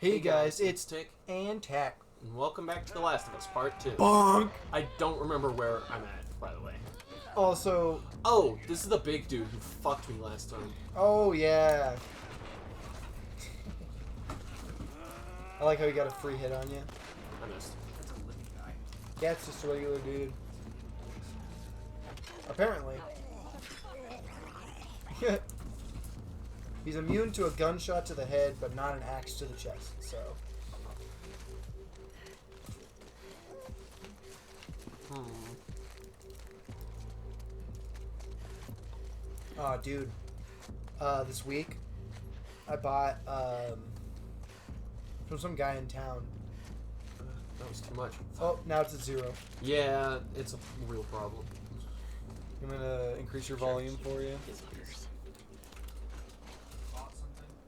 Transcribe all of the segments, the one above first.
Hey guys, it's Tick, and Tack. and welcome back to The Last of Us Part 2. Bonk! I don't remember where I'm at, by the way. Also, Oh, this is the big dude who fucked me last time. oh yeah. I like how you got a free hit on you. I missed. Yeah, it's just a regular dude. Apparently. He's immune to a gunshot to the head, but not an axe to the chest, so... Oh, dude. This week, I bought, from some guy in town. That was too much. Oh, now it's at 0. Yeah, it's a real problem. I'm gonna increase your volume for you.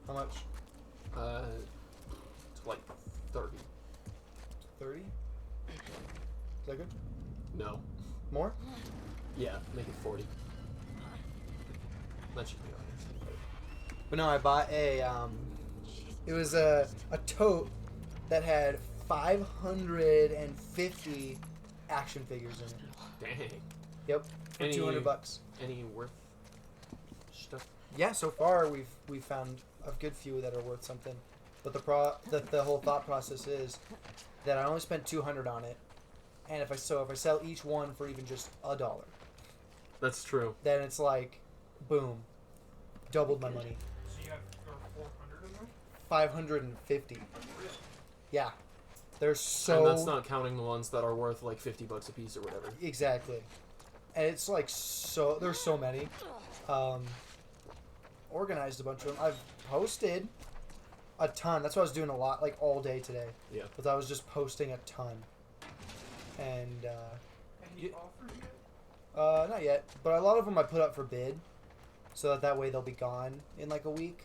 How much? It's like 30. 30? Is that good? No. More? Yeah, make it 40. That should be alright. But no, I bought a, it was a tote that had 550 action figures in it. Dang. Yep, for Any- $200. Any worth stuff? Yeah, so far we've found a good few that are worth something. But the whole thought process is that I only spent $200 on it, and if I sell each one for even just $1, That's true. then it's like, boom, doubled my money. So you have 400 of them? 550. Yeah, they're so. And that's not counting the ones that are worth like $50 a piece or whatever. Exactly. And it's like so there's so many. Organized a bunch of them. I've posted a ton. That's what I was doing a lot, like all day today. Yeah. But I was just posting a ton. And Any offers yet? not yet. But a lot of them I put up for bid, so that way they'll be gone in like a week.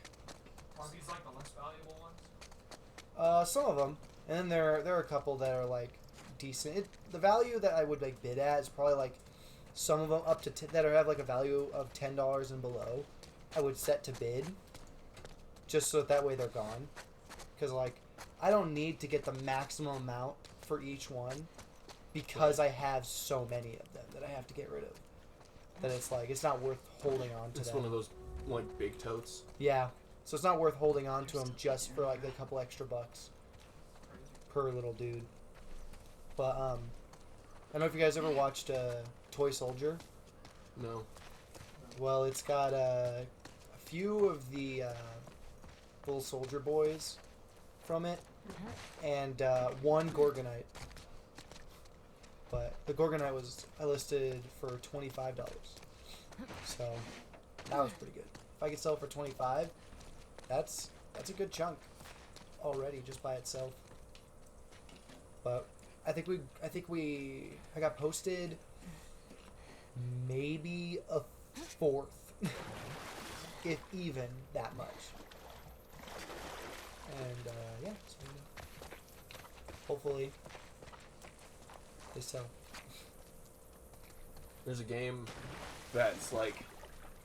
Are these like the less valuable ones? Some of them, and then there are a couple that are like decent. The value that I would like bid at is probably like some of them up to that have like a value of $10 and below. I would set to bid, just so that way they're gone. Because like I don't need to get the maximum amount for each one, because I have so many of them that I have to get rid of. That it's like it's not worth holding on to It's them. one of those like big totes. Yeah. So it's not worth holding on to them just for like a couple extra bucks per little dude. But I don't know if you guys ever watched Toy Soldier. No. Well, it's got a few of the little soldier boys from it, and one Gorgonite. But the Gorgonite I listed for $25, so that was pretty good. If I could sell it for 25, that's a good chunk already just by itself. But I got posted maybe a fourth, if even that much. And yeah, so hopefully they sell. There's a game that's like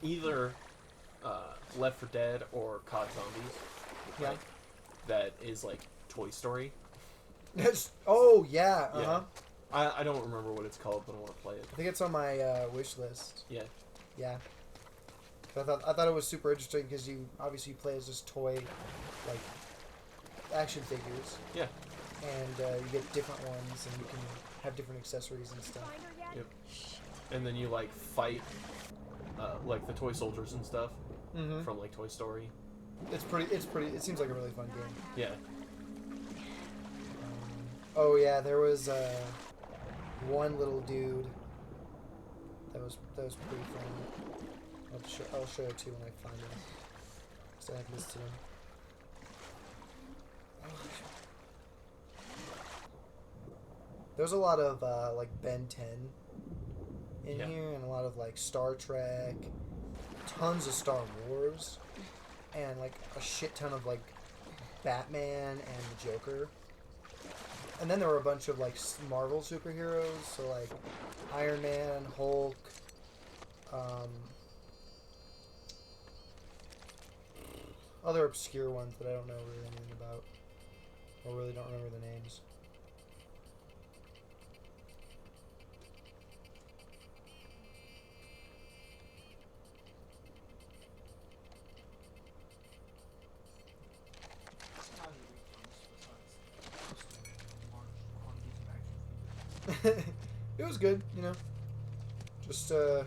either Left 4 Dead or COD Zombies. Yeah. Right? That is like Toy Story. Oh yeah, Yeah. I don't remember what it's called, but I want to play it. I think it's on my wish list. Yeah. Yeah. I thought it was super interesting because you obviously play as this toy, like action figures. Yeah. And you get different ones, and you can have different accessories and stuff. Yep. And then you like fight like the toy soldiers and stuff Mm-hmm. from like Toy Story. It's pretty. It seems like a really fun game. Yeah. Oh yeah, there was one little dude that was pretty funny. I'll show it to you when I find him. So I have listed him. There's a lot of like Ben 10 in Yeah. here, and a lot of like Star Trek, tons of Star Wars, and like a shit ton of like Batman and the Joker. And then there were a bunch of like Marvel superheroes, so like Iron Man, Hulk, other obscure ones that I don't know really anything about. I really don't remember the names. How did we besides large quantities of action It was good, you know. Just thing?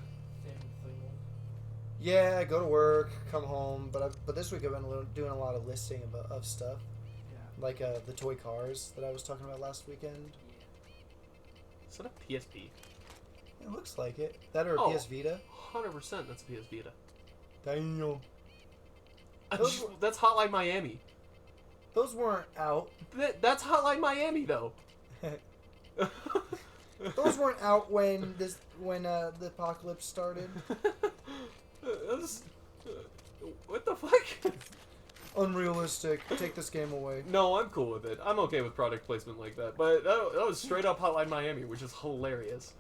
yeah, go to work, come home. But this week I've been doing a lot of listing of stuff, Yeah. like the toy cars that I was talking about last weekend. Is that a PSP? It looks like it. That or a Oh. PS Vita. 100% that's a PS Vita. Damn. Those were- That's Hotline Miami. Those weren't out. That's Hotline Miami, though. Those weren't out when the apocalypse started. That's- what the fuck? Unrealistic. Take this game away. No, I'm cool with it. I'm okay with product placement like that. But that was straight up Hotline Miami, which is hilarious.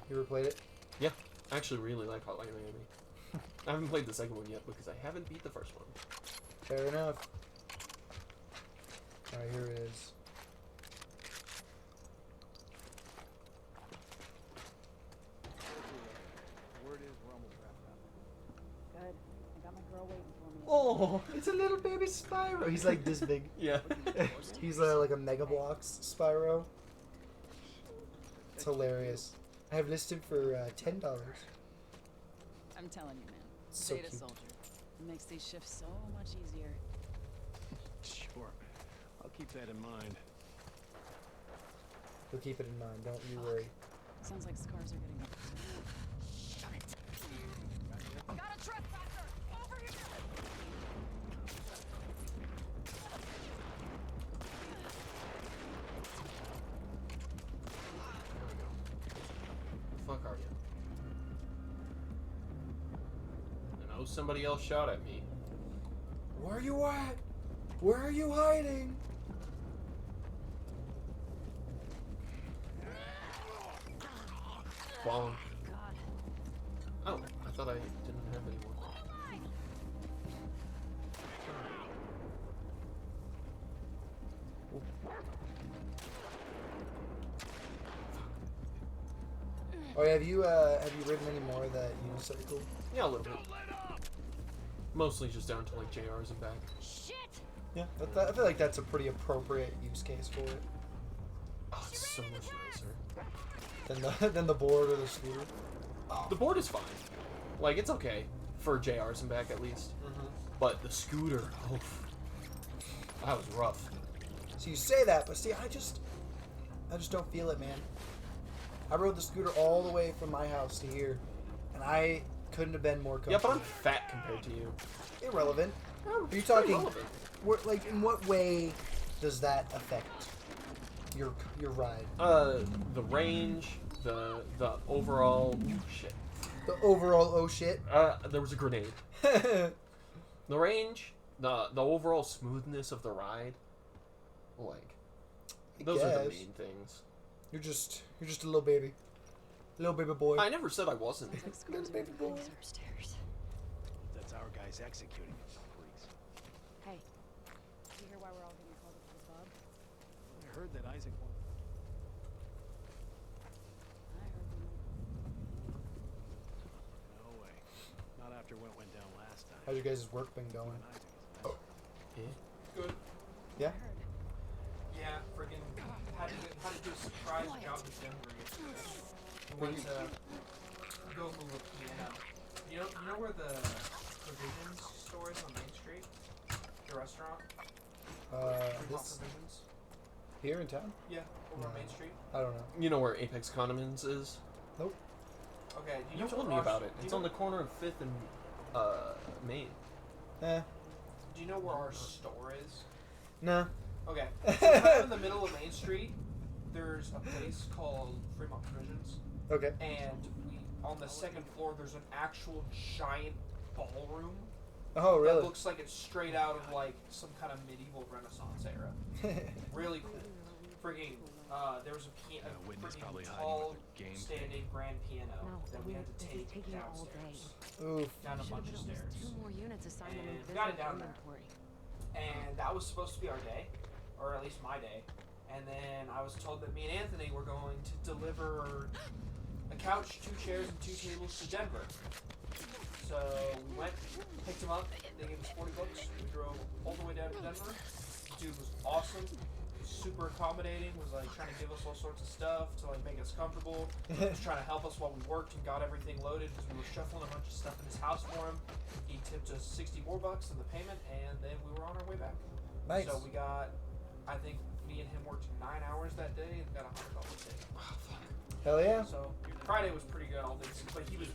You ever played it? Yeah, I actually really like Hotline Miami. I haven't played the second one yet because I haven't beat the first one. Fair enough. Alright, here it is. Word is we're almost wrapped up. Good. I got my girl waiting for me. Oh, it's a little baby Spyro. He's like this big. Yeah. He's like a Mega Bloks Spyro. It's hilarious. I have listed for $10. I'm telling you, man. So Data cute. soldier. It makes these shifts so much easier. Sure. I'll keep that in mind. We'll keep it in mind. Don't you worry. Sounds like scars are getting up. Shut it. Got a trespasser! Over here! The fuck are you? I know somebody else shot at me. Where are you at? Where are you hiding? Bonk. God. Oh, I thought I didn't have any more. Oh, yeah, have you ridden any more of that unicycle? Yeah, a little bit. Mostly just down to like JRs and back. Shit! Yeah, I feel like that's a pretty appropriate use case for it. Oh, it's so much nicer. Than the board or the scooter. The board is fine. Like, it's okay. For JRs and back, at least. Mm-hmm. But the scooter, oh, that was rough. So you say that, but see, I just don't feel it, man. I rode the scooter all the way from my house to here, and I couldn't have been more Yeah, comfortable. but I'm fat compared to you. Irrelevant. I'm Are you pretty talking? relevant. Like, in what way does that affect your ride? The range, the overall shit. The overall oh shit. There was a grenade. The range, the overall smoothness of the ride, like, those are the guess. main things. You're just a little baby boy. I never said I wasn't. Looks like scars are baby getting boy. upstairs. That's our guys executing him, please. Hey, did you hear why we're all getting called up to the pub? I heard that Isaac won. I heard you. No way. Not after what went down last time. How's your guys' work been You going? and Isaac is nice. Yeah. Good. Yeah. I heard. Yeah, friggin' had to do a surprise job in Denver yesterday. We went to go move a piano. You know where the provisions store is on Main Street? The restaurant? Fremont This Provisions? here in town? Yeah, over on No. Main Street. I don't know. You know where Apex Condiments is? Okay, do you You know told where me about our- it. do you It's know- on the corner of 5th and Main. Eh. Do you know where our store is? Nah. Okay, so kind of in the middle of Main Street, there's a place called Fremont Provisions, Okay. and on the second floor there's an actual giant ballroom Oh, that really? looks like it's straight out of like some kind of medieval Renaissance era. Really cool. Friggin', there was a Whitney's friggin' probably hiding tall, with the game standing grand piano No, that we had to this is take taking all downstairs, day. Oof. down a Should've bunch of been at least stairs. 2 more units assigned And to move got it visitor down there. inventory. and that was supposed to be our day, or at least my day. And then I was told that me and Anthony were going to deliver a couch, 2 chairs, and 2 tables to Denver. So we went, picked him up. They gave us $40. We drove all the way down to Denver. Dude was awesome. Super accommodating. Was like trying to give us all sorts of stuff to like make us comfortable. Was trying to help us while we worked and got everything loaded because we were shuffling a bunch of stuff in his house for him. He tipped us $60 more in the payment, and then we were on our way back. Nice. So we got, I think me and him worked 9 hours that day and got $100 ticket. Hell yeah. So Friday was pretty good, all things, but he was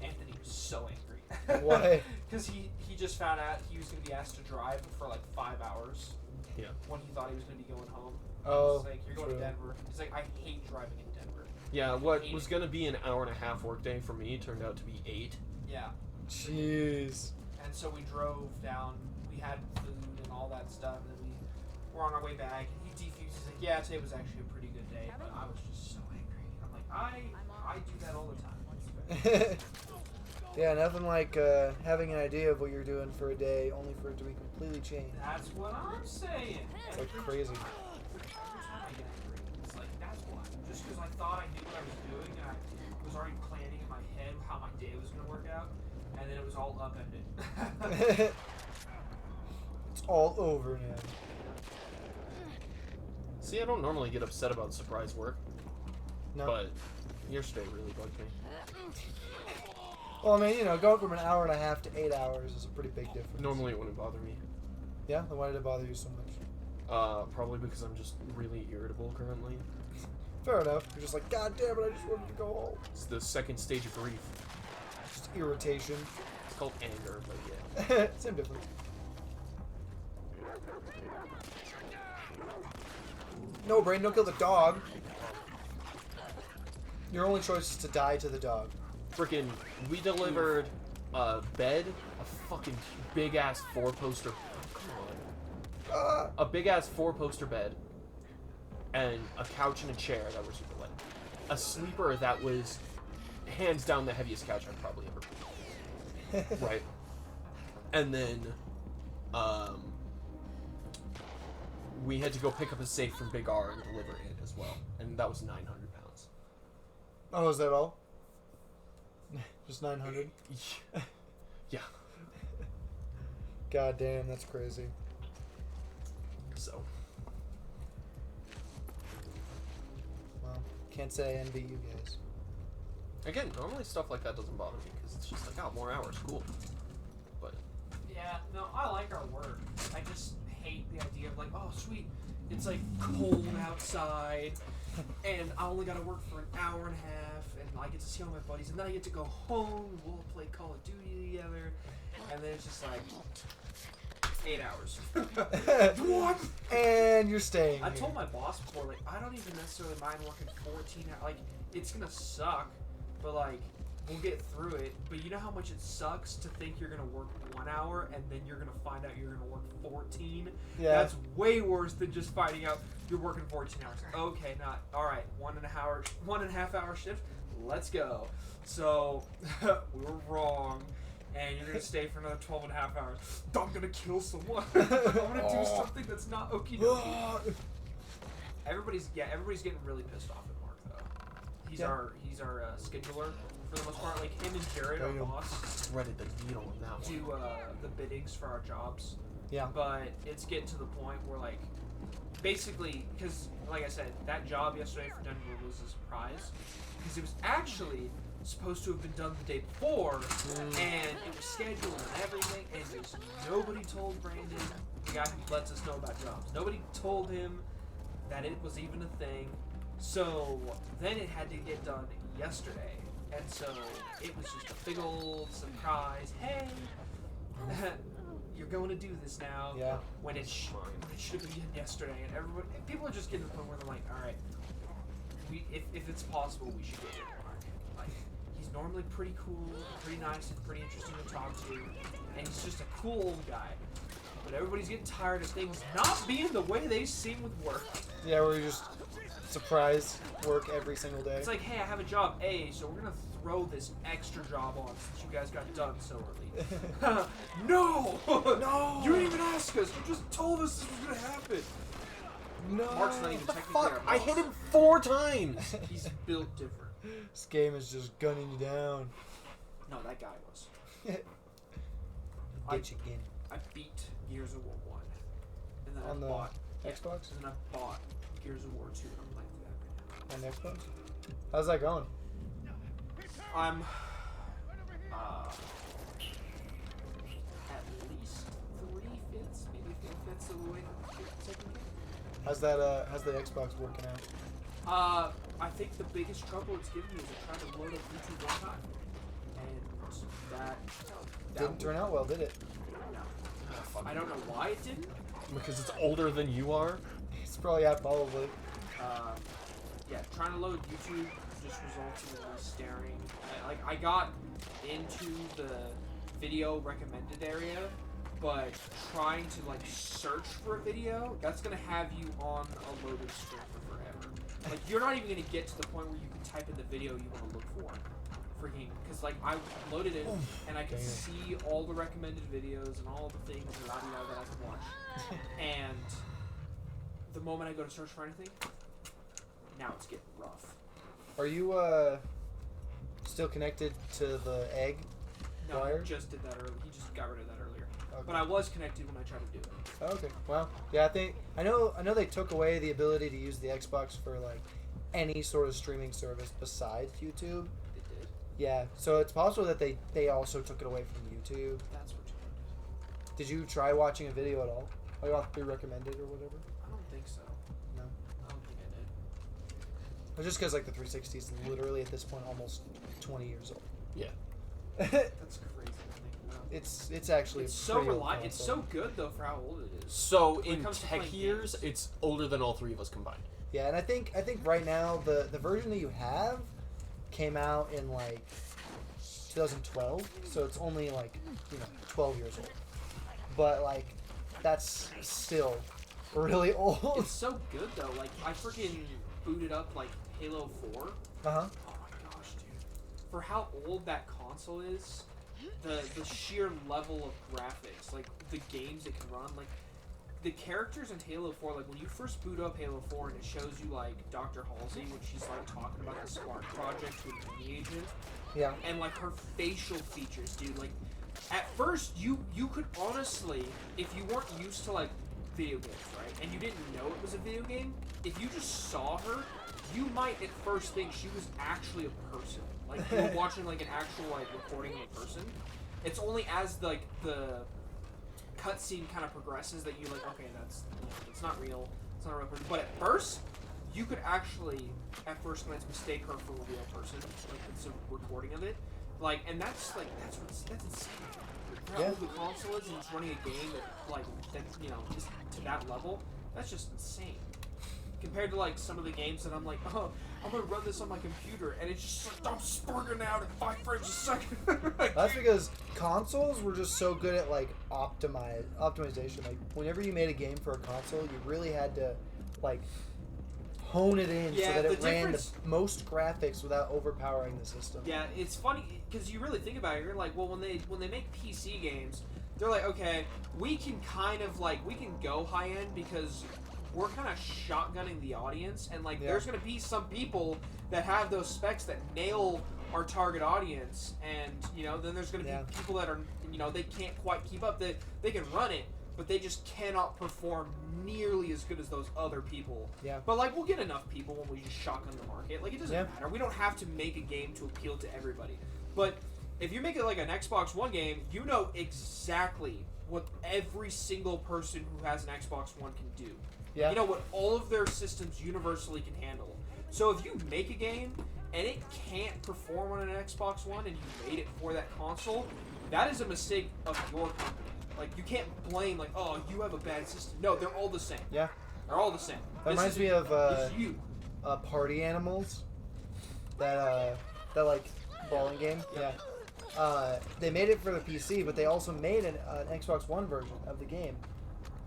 Anthony was so angry. Why? Because he just found out he was going to be asked to drive for like 5 hours. Yeah. When he thought he was going to be going home. Oh, He's like, you're going true. to Denver. He's like, I hate driving in Denver. Yeah, what was gonna be an hour and a half workday for me turned out to be 8. Yeah. Jeez. And so we drove down. We had food and all that stuff, and then we were on our way back. And he defused. He's like, yeah, today was actually a pretty good day, but I was just so angry. I'm like, I do that all the time. Yeah, nothing like having an idea of what you're doing for a day, only for it to be completely changed. That's what I'm saying. It's like crazy. Every time I get angry, it's like, that's why. Just because I thought I knew what I was doing, and I was already planning in my head how my day was going to work out, and then it was all upended. It's all over now. See, I don't normally get upset about surprise work, No. but yesterday really bugged me. Well, I mean, you know, going from an hour and a half to 8 hours is a pretty big difference. Normally it wouldn't bother me. Yeah? Then why did it bother you so much? Probably because I'm just really irritable currently. Fair enough. You're just like, God damn it, I just wanted to go home. It's the second stage of grief. Just irritation. It's called anger, but yeah. Same difference. No, Brain, don't kill the dog. Your only choice is to die to the dog. Freaking, we delivered a bed, a fucking big ass 4-poster. Come on. A big ass 4-poster bed, and a couch and a chair that were super light. A sleeper that was hands down the heaviest couch I've probably ever put. Right. And then, we had to go pick up a safe from Big R and deliver it as well, and that was 900 pounds. Oh, is that all? Just 900? Yeah. God damn, that's crazy. So. Well, can't say I envy you guys. Again, normally stuff like that doesn't bother me because it's just like, oh, more hours, cool. But Yeah, no, I like our work. I just hate the idea of like, oh, sweet, it's like cold outside, and I only gotta work for an hour and a half, and I get to see all my buddies, and then I get to go home, and we'll play Call of Duty together, and then it's just like 8 hours. What? And you're staying I here. told my boss before, like, I don't even necessarily mind working 14 hours. Like, it's gonna suck, but like, we'll get through it. But you know how much it sucks to think you're gonna work 1 hour and then you're gonna find out you're gonna work 14? Yeah. That's way worse than just finding out you're working 14 hours. Okay, not all right. 1.5 hour shift. Let's go. So we were wrong. And you're gonna stay for another 12.5 hours. I'm gonna kill someone. I'm gonna do something that's not okie dokie. Everybody's getting really pissed off at Mark though. He's Yeah. our scheduler for the most part. Like him and Jared, our Damn. boss, threaded the needle on that one. do the biddings for our jobs. Yeah. But it's getting to the point where like, basically, because like I said, that job yesterday for Denver was a surprise because it was actually supposed to have been done the day before, and it was scheduled and everything, and just nobody told Brandon, the guy who lets us know about jobs. Nobody told him that it was even a thing. So then it had to get done yesterday, and so it was just a big old surprise. Hey, you're going to do this now. Yeah. When it should have been done yesterday, and everybody, people are just getting to the point where they're like, all right, if it's possible, we should get rid of Mark. Like, he's normally pretty cool, pretty nice, and pretty interesting to talk to, and he's just a cool old guy. But everybody's getting tired of things not being the way they seem with work. Yeah, where you just surprise work every single day. It's like, hey, I have a job A, so we're gonna throw this extra job on since you guys got done so early. No! No! You didn't even ask Jessica, you just told us this was gonna happen. No. Mark's not even the technically fuck? our I boss. hit him. 4 times. He's built different. This game is just gunning you down. No, that guy was. Ditch again. I beat Gears of War 1. And then On I the bought Xbox? And then I bought Gears of War 2 and I'm playing through that right On Xbox? How's that going? now. I'm at least 3/5, maybe 4/5 of the way to the second game. How's the Xbox working out? I think the biggest trouble it's given me is I tried to load up YouTube one time. And that Didn't turn out well, did it? No. I don't know why it didn't. Because it's older than you are? It's probably probably. Yeah, trying to load YouTube just results in me staring. I got into the video recommended area, but trying to like search for a video, that's gonna have you on a loaded screen for forever. Like you're not even gonna get to the point where you can type in the video you want to look for. Freaking, because like I loaded it and I could Dang it. see all the recommended videos and all the things that I can watch. And the moment I go to search for anything, now it's getting rough. Are you still connected to the egg? No, Wired? he just did that earlier. He just got rid of that earlier. Okay. But I was connected when I tried to do it. Oh, okay. Well, yeah, I know they took away the ability to use the Xbox for like any sort of streaming service besides YouTube. It did. Yeah, so it's possible that they also took it away from YouTube. That's what you did. Did you try watching a video at all? Like off pre-recommended or whatever? I don't think so. No. I don't think I did. It's just because like the 360 is literally at this point almost 20 years old. Yeah. That's crazy to think about. it's actually It's a so pretty old reliable. It's console. so good though for how old it is. So When it in comes to tech playing years, games. it's older than all three of us combined. Yeah, and I think right now the version that you have came out in like 2012, so it's only like 12 years old. But like that's still really old. It's so good though. Like I freaking booted up like Halo 4. Uh huh. Oh my gosh, dude. For how old that console is, the sheer level of graphics, like the games it can run, like the characters in Halo 4, like when you first boot up Halo 4 and it shows you like Dr. Halsey when she's like talking about the Spark project with the agent, Yeah. and like her facial features, dude, like at first you could honestly, if you weren't used to like video games, right, and you didn't know it was a video game, if you just saw her, you might at first think she was actually a person. Like you were watching like an actual like recording of a person. It's only as like the cutscene kind of progresses that you like, okay, that's it's not real, it's not a real person. But at first, you could actually at first glance mistake her for a real person. Like it's a recording of it. Like, and that's insane. For how Yeah. old the console is and it's running a game that like that is to that level. That's just insane. Compared to like some of the games that I'm like, oh, I'm gonna run this on my computer and it's just stops spurting out at 5 frames a second. That's because consoles were just so good at like optimization. Like whenever you made a game for a console, you really had to like hone it in so Yeah, that it the ran the difference- most graphics without overpowering the system. Yeah, it's funny because you really think about it. You're like, well, when they make PC games, they're like, okay, we can kind of like we can go high end because we're kind of shotgunning the audience, and like Yeah. there's gonna be some people that have those specs that nail our target audience, and then there's gonna Yeah. be people that are they can't quite keep up. They can run it, but they just cannot perform nearly as good as those other people. Yeah. But like we'll get enough people when we just shotgun the market. Like it doesn't Yeah. matter. We don't have to make a game to appeal to everybody. But if you make it like an Xbox One game, you know exactly what every single person who has an Xbox One can do. Yeah. You know what all of their systems universally can handle. So if you make a game and it can't perform on an Xbox One and you made it for that console, that is a mistake of your company. Like you can't blame like, oh, you have a bad system. No, they're all the same. Yeah. They're all the same. That This reminds is- me of this is you. Party Animals. That like bowling game. Yeah. They made it for the PC, but they also made an Xbox One version of the game.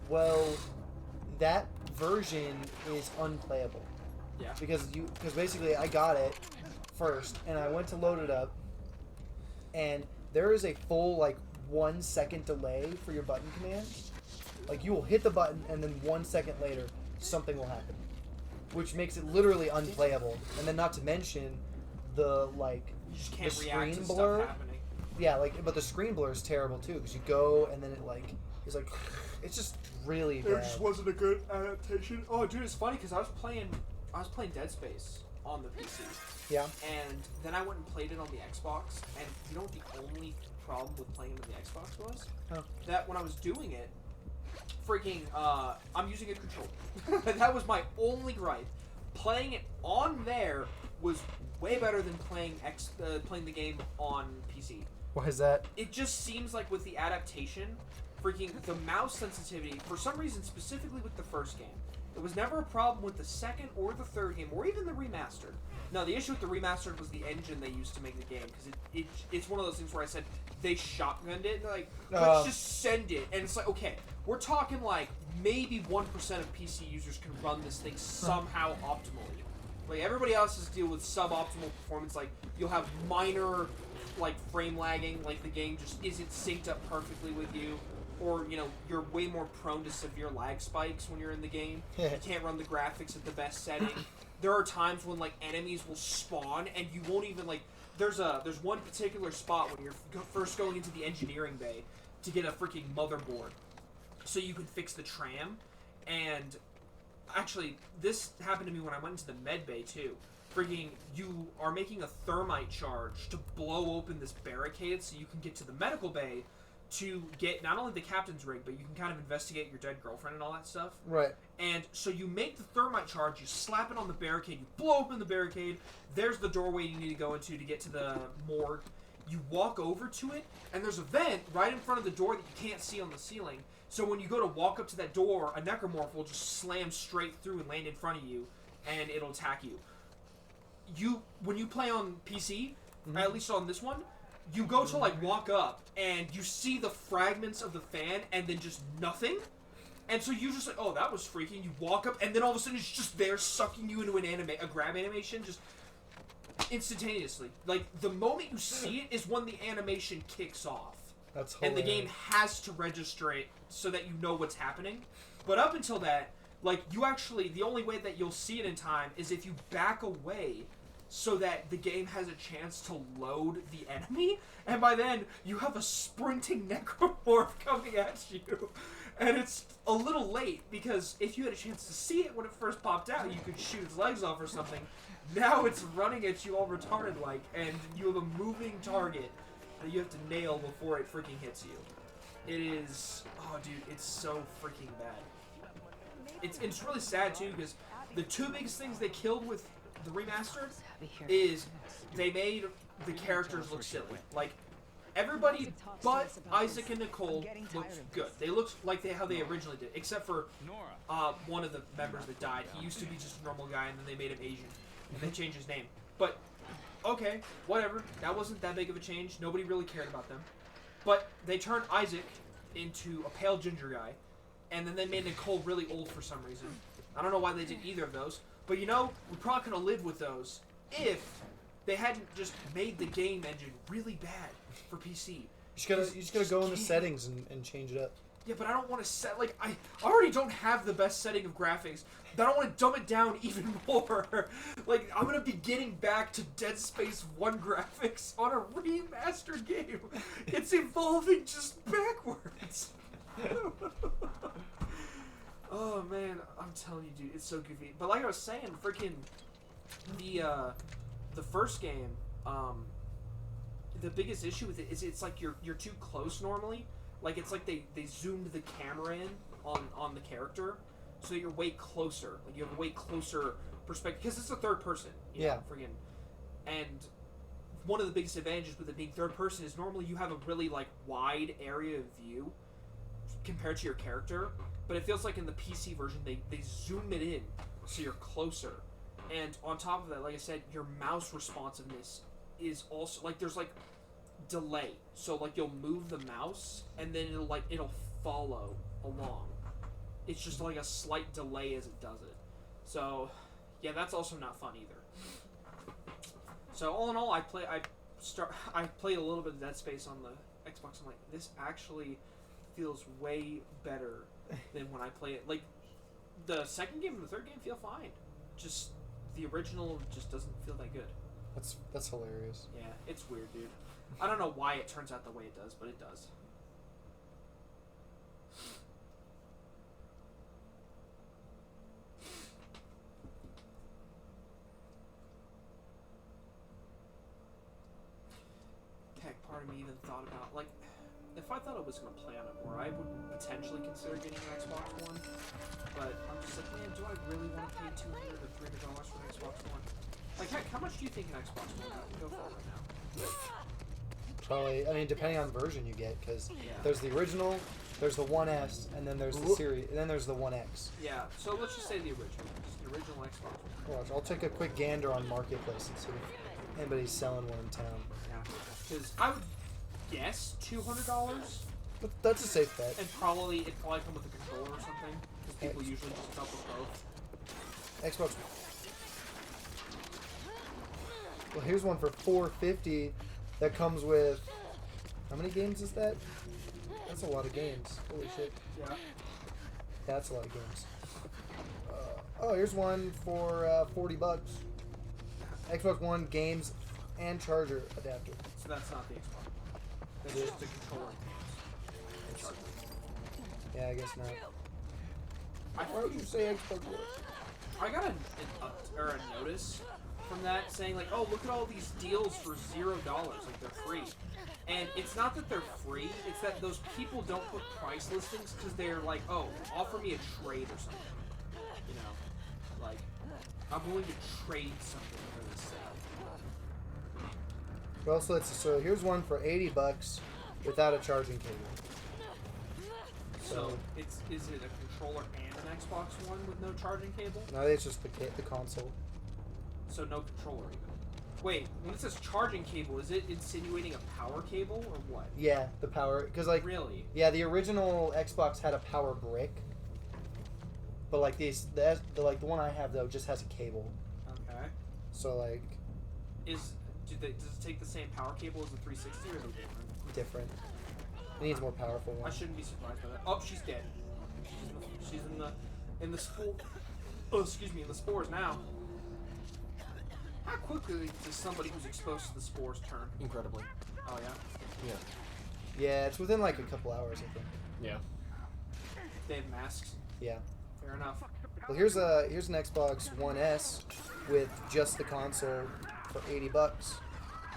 Well, that version is unplayable. Yeah. Because basically I got it first and I went to load it up and there is a full like 1 second delay for your button command. Like, you will hit the button, and then 1 second later, something will happen. Which makes it literally unplayable. And then not to mention, the, like, You just can't the react to screen stuff blur. happening. Yeah, like, but the screen blur is terrible, too, because you go, and then it, like, is like, it's just really bad. wasn't a good adaptation. Oh, dude, it's funny because I was playing Dead Space on the PC, Yeah. and then I went and played it on the Xbox. And you know what the only problem with playing it on the Xbox was? Huh. That when I was doing it, freaking, I'm using a controller. That was my only gripe. Playing it on there was way better than playing the game on PC. Why is that? It just seems like with the adaptation, freaking the mouse sensitivity, for some reason, specifically with the first game, it was never a problem with the second or the third game, or even the remastered. No, the issue with the remastered was the engine they used to make the game, because it's one of those things where I said they shotgunned it, and they're like, let's just send it. And it's like, okay, we're talking like maybe 1% of PC users can run this thing somehow optimally. Like, everybody else has to deal with suboptimal performance, like, you'll have minor, like, frame lagging, like the game just isn't synced up perfectly with you, or, you know, you're way more prone to severe lag spikes when you're in the game. You can't run the graphics at the best setting. There are times when, like, enemies will spawn, and you won't even, like, there's one particular spot when you're first going into the engineering bay to get a freaking motherboard so you can fix the tram, and actually, this happened to me when I went into the med bay, too. Freaking, you are making a thermite charge to blow open this barricade so you can get to the medical bay to get not only the captain's rig, but you can kind of investigate your dead girlfriend and all that stuff. Right. And so you make the thermite charge, you slap it on the barricade, you blow open the barricade, there's the doorway you need to go into to get to the morgue. You walk over to it, and there's a vent right in front of the door that you can't see on the ceiling. So when you go to walk up to that door, a necromorph will just slam straight through and land in front of you, and it'll attack you. When you play on PC, at least on this one, you go to like walk up and you see the fragments of the fan and then just nothing. And so you just like, oh, that was freaking. You walk up and then all of a sudden it's just there sucking you into a grab animation just instantaneously. Like the moment you see it is when the animation kicks off. That's And hilarious. the game has to register it so that you know what's happening. But up until that, like, you actually, the only way that you'll see it in time is if you back away so that the game has a chance to load the enemy. And by then, you have a sprinting necromorph coming at you. And it's a little late, because if you had a chance to see it when it first popped out, you could shoot its legs off or something. Now it's running at you all retarded-like, and you have a moving target that you have to nail before it freaking hits you. It is... Oh, dude, it's so freaking bad. It's really sad, too, because the two biggest things they killed with the remastered is they made the characters look silly. Like, everybody but Isaac and Nicole looks good. They looked like how they originally did, except for one of the members that died. He used to be just a normal guy, and then they made him Asian. And they changed his name. But, okay, whatever. That wasn't that big of a change. Nobody really cared about them. But they turned Isaac into a pale ginger guy, and then they made Nicole really old for some reason. I don't know why they did either of those. But you know, we probably could have lived with those if they hadn't just made the game engine really bad for PC. You just gotta go in the settings and change it up. Yeah, but I don't want to set, like, I already don't have the best setting of graphics. But I don't want to dumb it down even more. Like, I'm going to be getting back to Dead Space 1 graphics on a remastered game. It's evolving just backwards. Oh, man, I'm telling you, dude, it's so goofy. But like I was saying, freaking, the first game, the biggest issue with it is it's like you're too close normally. Like, it's like they zoomed the camera in on the character, so that you're way closer. Like, you have a way closer perspective, because it's a third person. You know, friggin'. And one of the biggest advantages with it being third person is normally you have a really, like, wide area of view compared to your character, but it feels like in the PC version they zoom it in so you're closer. And on top of that, like I said, your mouse responsiveness is also, like, there's, like, delay. So, like, you'll move the mouse, and then it'll follow along. It's just, like, a slight delay as it does it. So, yeah, that's also not fun either. So, all in all, I played a little bit of Dead Space on the Xbox, I'm like, this actually feels way better than when I play it. Like, the second game and the third game feel fine. Just the original just doesn't feel that good. That's hilarious. Yeah, it's weird, dude. I don't know why it turns out the way it does, but it does. Heck, part of me even thought about, like, if I thought I was going to play on it more, I would potentially consider getting an Xbox One. But I'm just like, man, do I really want to pay $200 or $300 for an Xbox One? Like, heck, how much do you think an Xbox One would go for right now? Probably. I mean, depending on the version you get, because Yeah. there's the original, there's the 1S, and then there's the series, and then there's the 1X. Yeah, so let's just say the original. Just the original Xbox One. Watch, I'll take a quick gander on Marketplace and see if anybody's selling one in town. Yeah. Because I would guess $200, But that's a safe bet. and probably it'd probably come with a controller or something. Because people usually just come with both. Xbox. Well, here's one for $450 that comes with. How many games is that? That's a lot of games. Holy shit. Yeah. That's a lot of games. Oh, here's one for $40. Xbox One games and charger adapter. So that's not the Xbox. That's just the controller and charger. Yeah, I guess not. I Why would you say Xbox One? I got a notice from that saying like, oh, look at all these deals for $0, like they're free. And it's not that they're free; it's that those people don't put price listings because they're like, oh, offer me a trade or something. You know, like I'm willing to trade something for this sale. Well, so here's one for $80 without a charging cable. So is it a controller and an Xbox One with no charging cable? No, it's just the console. So no controller even. Wait, when it says charging cable, is it insinuating a power cable or what? Yeah, the power, because like Really? yeah, the original Xbox had a power brick, but like the one I have though just has a cable. Okay. So like Does it take the same power cable as the 360 or are they different? different. It needs more powerful I one. shouldn't be surprised by that. Oh, she's dead. She's in the spore. Oh, excuse me, in the spores now. How quickly does somebody who's exposed to the spores turn? Incredibly. Oh yeah. Yeah. Yeah, it's within like a couple hours, I think. Yeah. They have masks. Yeah. Fair enough. Well, here's an Xbox One S with just the console for $80.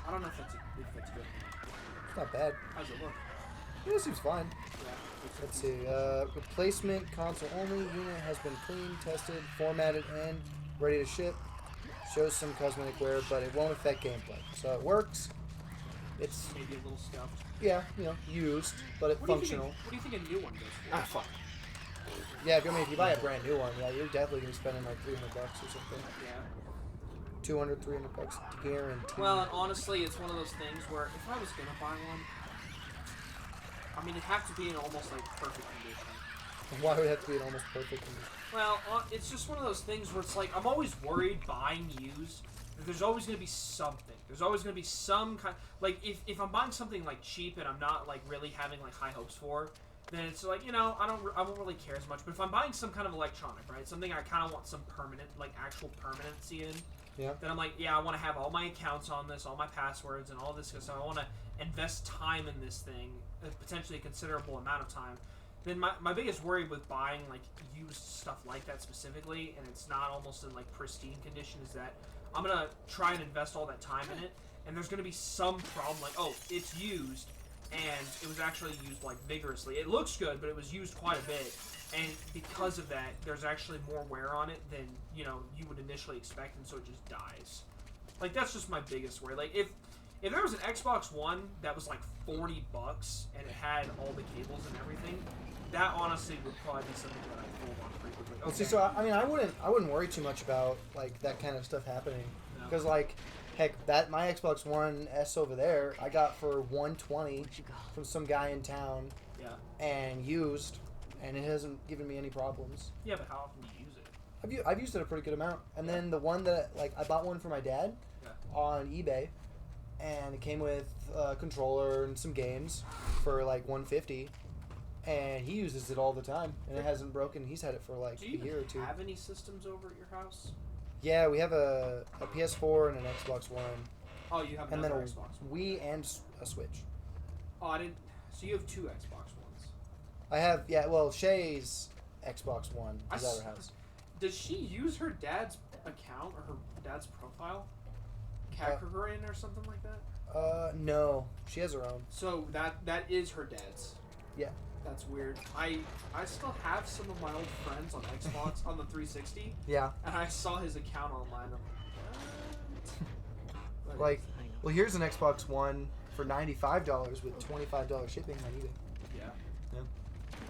I don't know if that's good. It's not bad. How's it look? It seems fine. Yeah. Let's see. Replacement console only. Unit has been cleaned, tested, formatted, and ready to ship. Shows some cosmetic wear, but it won't affect gameplay. So it works. It's Maybe a little scuffed. yeah, used, but it's What do you functional. think a new one goes for? Ah, fuck. Yeah, if you buy a brand new one, yeah, you're definitely gonna be spending like $300 or something. Yeah. $200, $300 guaranteed. Well, and honestly, it's one of those things where if I was gonna buy one, I mean, it'd have to be in almost like perfect condition. Why would it have to be an almost perfect condition? Well, it's just one of those things where it's like I'm always worried buying used. That there's always gonna be something. There's always gonna be some kind. Like if I'm buying something like cheap and I'm not like really having like high hopes for, then it's like I won't really care as much. But if I'm buying some kind of electronic, right, something I kind of want some permanent, like actual permanency in. Yeah. Then I'm like, yeah, I want to have all my accounts on this, all my passwords, and all this. So I want to invest time in this thing, potentially a considerable amount of time. Then my biggest worry with buying like used stuff like that specifically, and it's not almost in like pristine condition, is that I'm gonna try and invest all that time in it, and there's gonna be some problem like, oh, it's used, and it was actually used like vigorously. It looks good, but it was used quite a bit, and because of that, there's actually more wear on it than you would initially expect, and so it just dies. Like that's just my biggest worry. Like if there was an Xbox One that was like $40 and it had all the cables and everything, that honestly would probably be something that I'd hold on pretty quickly. Well, see, so I mean, I wouldn't worry too much about like that kind of stuff happening, No. because like, heck, that my Xbox One S over there, I got for $120 from some guy in town, Yeah. and used, and it hasn't given me any problems. Yeah, but how often do you use it? I've used it a pretty good amount, and then the one that like I bought one for my dad Yeah. on eBay, and it came with a controller and some games for like $150, and he uses it all the time, and it hasn't broken. He's had it for like Do a you year or two. have any systems over at your house? Yeah, we have a PS4 and an Xbox One, Oh, you have and then another a Xbox. Wii and a Switch. Oh, I didn't. So you have two Xbox Ones. I have, yeah, well, Shay's Xbox One is at her house. Does she use her dad's account or her dad's profile? Kakagurian or something like that? No, she has her own. So that is her dad's. Yeah. That's weird. I still have some of my old friends on Xbox on the 360, Yeah. and I saw his account online. I'm Like, well, here's an Xbox One for $95 with $25 shipping on eBay. yeah,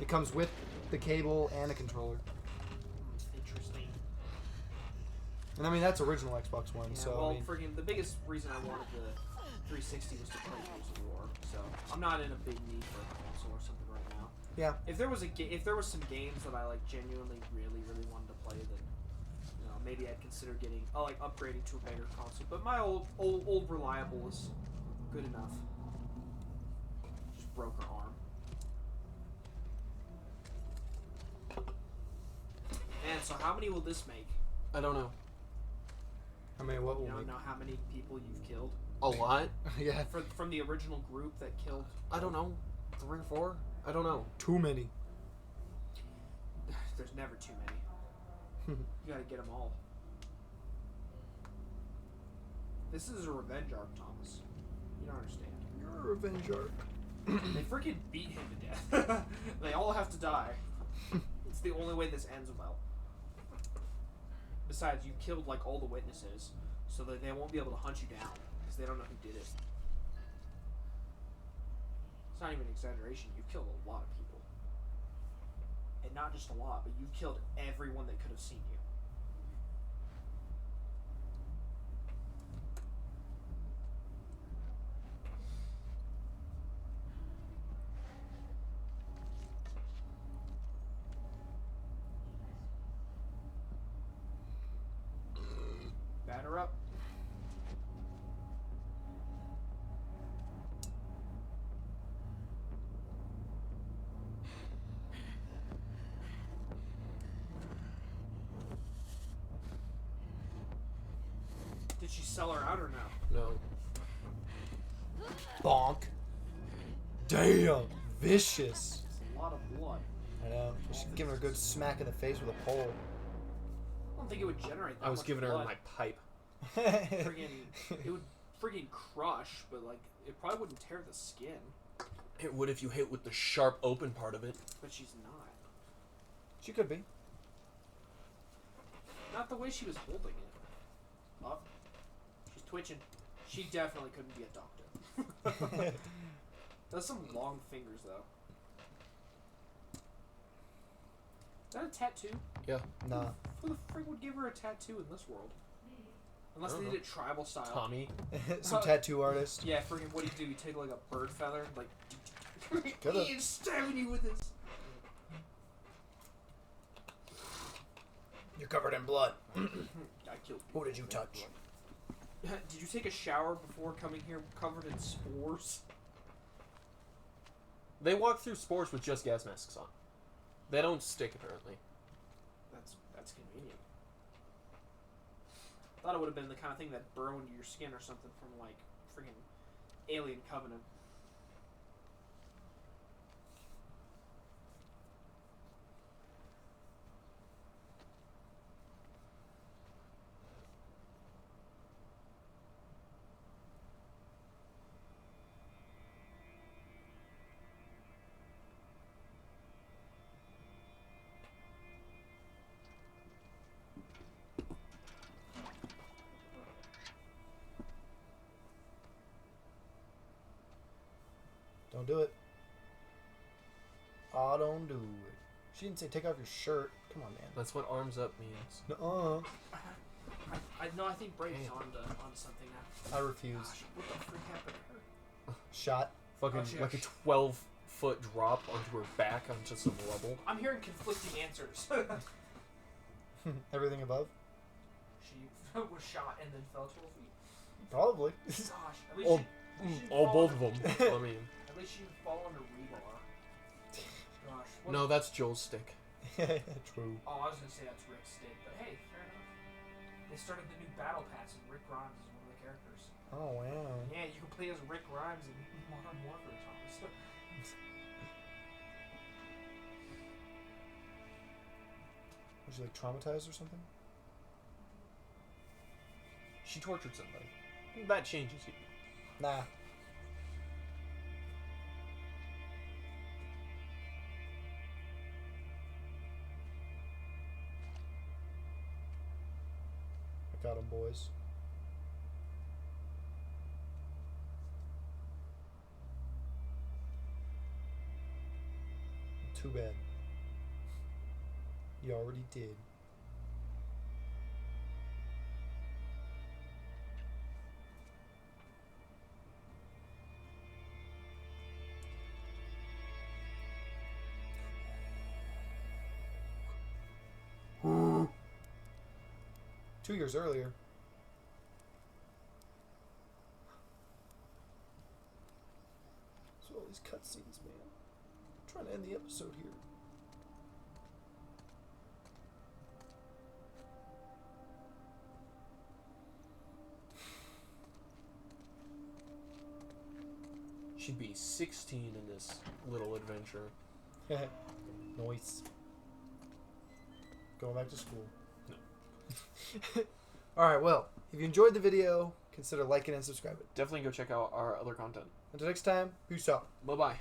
It comes with the cable and a controller. interesting. And I mean, that's original Xbox One, Yeah, so well, I mean, friggin' the biggest reason I wanted the 360 was to play Gears of War. So I'm not in a big need for a console or something right now. yeah. If there was if there was some games that I like genuinely really wanted to play, then maybe I'd consider getting upgrading to a bigger console. But my old reliable is good enough. Just broke her arm. Man, so how many will this make? I don't know. I mean, what will You don't make? know how many people you've killed A lot? Yeah, from the original group that killed. I don't know. 3 or 4? I don't know. too many. There's never too many. You gotta get them all. This is a revenge arc, Thomas. You don't understand. You're a revenge arc. They freaking beat him to death. They all have to die. It's the only way this ends well. Besides, you killed like all the witnesses, so that they won't be able to hunt you down because they don't know who did it. It's not even an exaggeration. You've killed a lot of people, and not just a lot, but you killed everyone that could have seen you. Batter up. Did she sell her out or no? No. Bonk. Damn, vicious. It's a lot of blood. I know. We should give her a good smack in the face with a pole. I don't think it would generate that I was much giving her blood. my pipe. Friggin', it would friggin' crush, but like it probably wouldn't tear the skin. It would if you hit with the sharp open part of it. But she's not. She could be. Not the way she was holding it. Up. She's twitching. She definitely couldn't be a doctor. Does some long fingers though. Is that a tattoo? Yeah. Nah. Who the frick would give her a tattoo in this world? Unless I they don't did it tribal style. Tommy. Some tattoo artist. Yeah, friggin' what do? You take like a bird feather, like Coulda. he's stabbing you with this. You're covered in blood. I killed. Who did you touch? Did you take a shower before coming here covered in spores? They walk through spores with just gas masks on. They don't stick, apparently. That's convenient. Thought it would have been the kind of thing that burrow into your skin or something from like freaking Alien Covenant. Don't do it. Oh, don't do it. She didn't say take off your shirt. Come on, man. That's what arms up means. Nuh-uh. I think Brady's Damn. on something now. I refuse. Gosh, what the freak happened to her? Shot. Fucking Oh, she like a got 12-foot drop onto her back onto some rubble. I'm hearing conflicting answers. Everything above? She was shot and then fell 12 feet. Probably. Gosh, at least Oh, she'd oh, fall both of under- them. I mean, At least she'd fall under rebar. Gosh. What, no, that's Joel's stick. True. Oh, I was gonna say that's Rick's stick, but hey, fair enough. They started the new battle pass, and Rick Grimes is one of the characters. Oh wow. Yeah, you can play as Rick Grimes in Modern Warfare, Thomas. Was she like traumatized or something? She tortured somebody. That changes you. Nah. I got him, boys. Too bad. You already did. Two years earlier. So all these cutscenes, man. I'm trying to end the episode here. She'd be 16 in this little adventure. Nice. Going back to school. No. Alright, well, if you enjoyed the video, consider liking and subscribing. Definitely go check out our other content. Until next time, peace out. Bye-bye.